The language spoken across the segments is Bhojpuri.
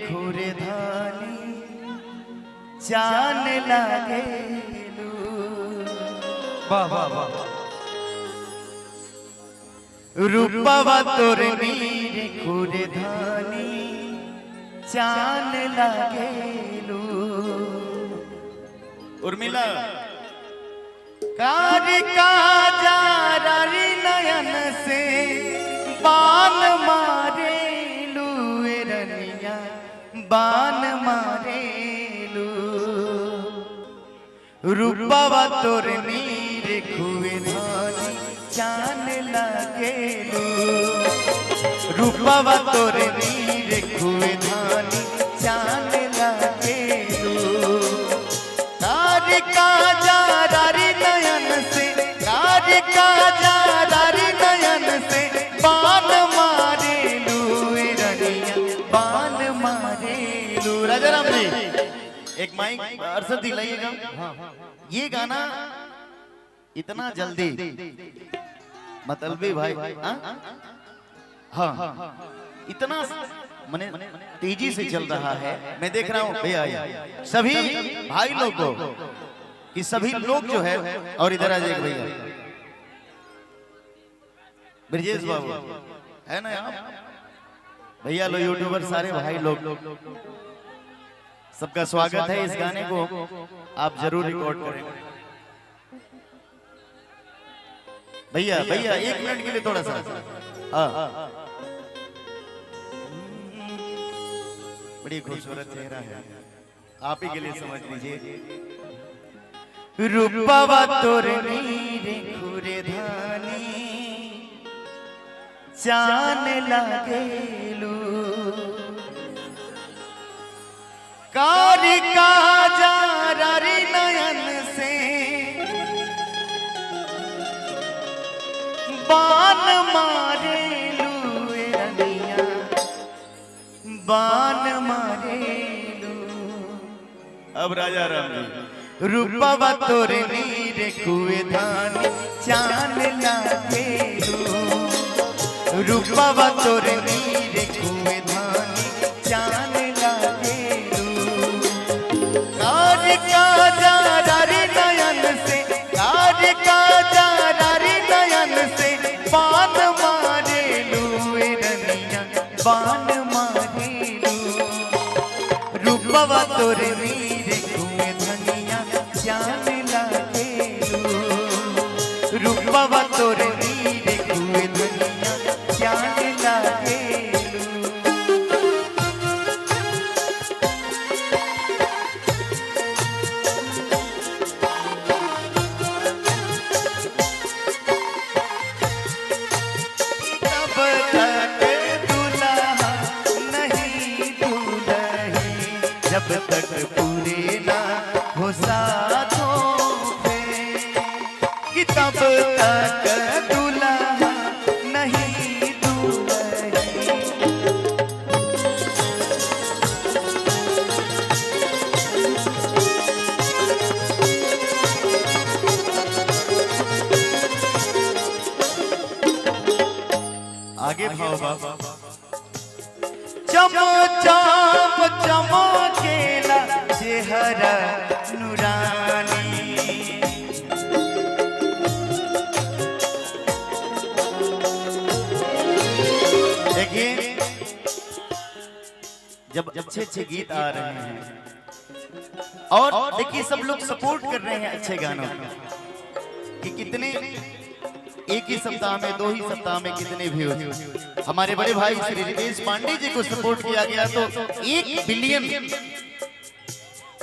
खुरे धानी चान लागे वाह वाह वाह रूपवा तोर नीर खुरे धानी चान लागेलू उर्मिला कारी का जारी नयन से बान मारेलू रनिया बान मारेलू रूपवा तोर नीर खुए धानी चान लागेलू रूपवा तोर नीर खुए धानी चान लागेलू कारी का जारी नयन से कारी का जारी नयन से बान मारेलू रनिया बान मारेलू। राजा राम जी एक माइक अरसद दिलाइएगा। ये गाना इतना जल्दी मतलबी भाई हाँ इतना मने तेजी से चल रहा है। मैं देख रहा हूँ भैया सभी भाई लोग को कि सभी लोग जो है और इधर आ जाएगा भैया ब्रजेश बाबू है ना आप भैया लो यूट्यूबर सारे भाई लोग सबका स्वागत है। इस गाने को आप जरूर रिकॉर्ड करें भैया भैया 1 मिनट के लिए थोड़ा सा हाँ बड़ी खूबसूरत चेहरा है आप ही के लिए समझ लीजिए। रूपवा तोर नीर खुरे धानी चान लागेलू कारी का जारी नयन से बान मारेलू रनिया बान मारेलू। अब राजा राम जी रूपवा तोर नीर खुए धानी चान लागेलू रूपवा तोर नीर खुए धानी चान लागेलू कारी का जारी नयन से कारी का जारी नयन से बान मारेलू रनिया बान मारेलू रूपवा तोर नीर खुए धनिया चान लागेलू रूपवा तोर नीर खुए धनिया चान लागेलू। तब तक दुल्हा नहीं दुल्ही जब तक पूरे ना हो साथों पे कि तब तक दुल्हा नहीं दुल्ही। आगे भाव बाबा चमो चाप चमकेला चेहरा नूरानी देखिए जब अच्छे अच्छे गीत आ रहे हैं और देखिए सब लोग सपोर्ट कर रहे हैं अच्छे गानों कि कितने एक ही सप्ताह में 2 ही सप्ताह में कितने व्यूज। हमारे बड़े भाई श्री रितेश पांडे जी को सपोर्ट किया गया तो 1 बिलियन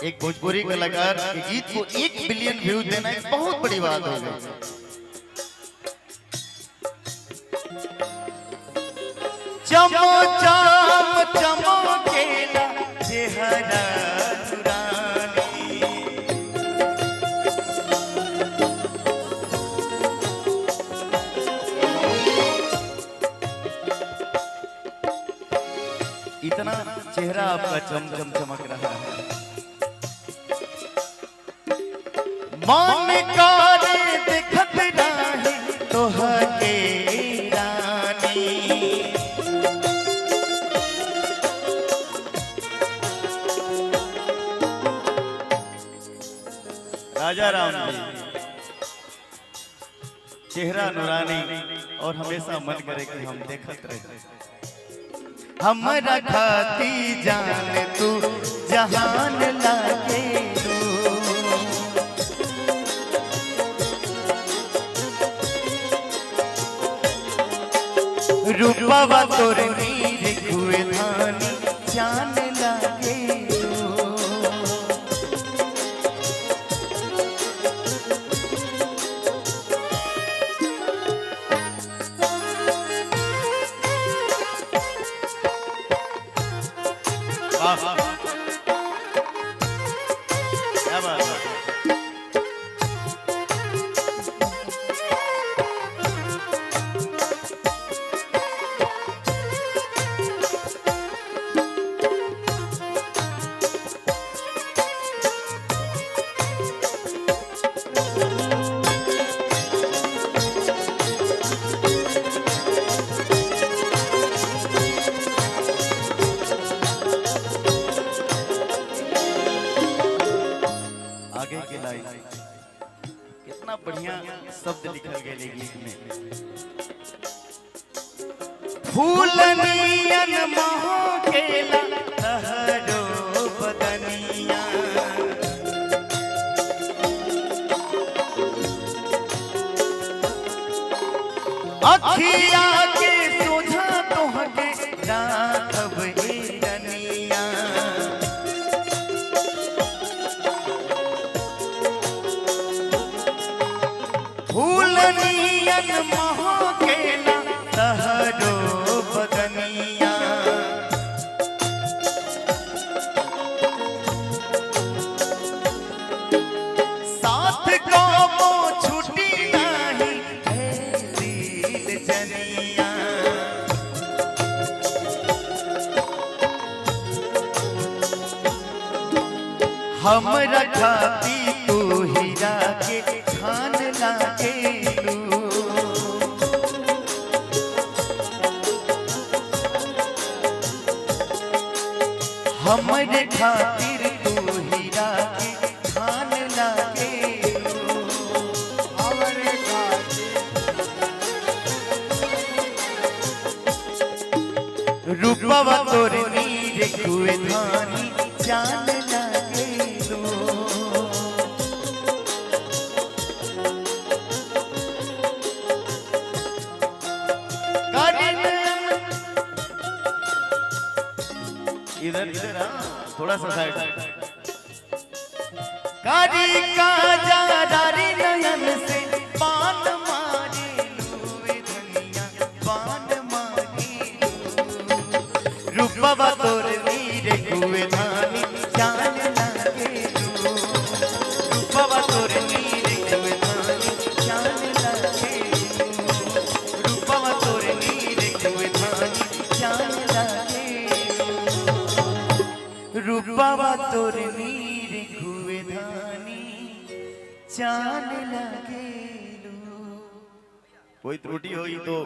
एक भोजपुरी कलाकार के गीत को 1 बिलियन व्यूज देना एक बहुत बड़ी बात हो गई। चमो चाम चमकेला चेहरा नूरानी इतना चेहरा आपका चमचम चमक रहा है। मन करे देखत राही तोहके रानी राजा राम जी चेहरा नुरानी और हमेशा मन करे कि हम देखत रहे। हमरा खाती जान तू जहान लागे रूपवा तोर नीर हुए धानी जान लागे क्या बात है। आगे के लाइन कितना बढ़िया शब्द लिखल गए गीत में। फूलनियन महकेला तहरो बदनिया अखिया के सोझा तोहके राखब हिरनिया फूलनियन महकेला तहरो बदनिया साथ को छुटी नहीं है दिल जनिया हमरा खाती तू हीरा के खान लागे हमरे खातिर तू हीरा के खान लागे हमरे खातिर रूपवा तोर नीर हुए धानी जान लागे इधर इधर थोड़ा सा साइड कारी का जारी नयन से पान मारी लूवे धनिया पान मारी रूपवा तोर नीर हुए धानी जान लागे रूपवा तोर नीर हुए धानी जान लागे रूपवा तोर नीर हुए धानी जान लागे रूपवा तोर नीर हुए धानी जान लागे। कोई त्रुटि होगी तो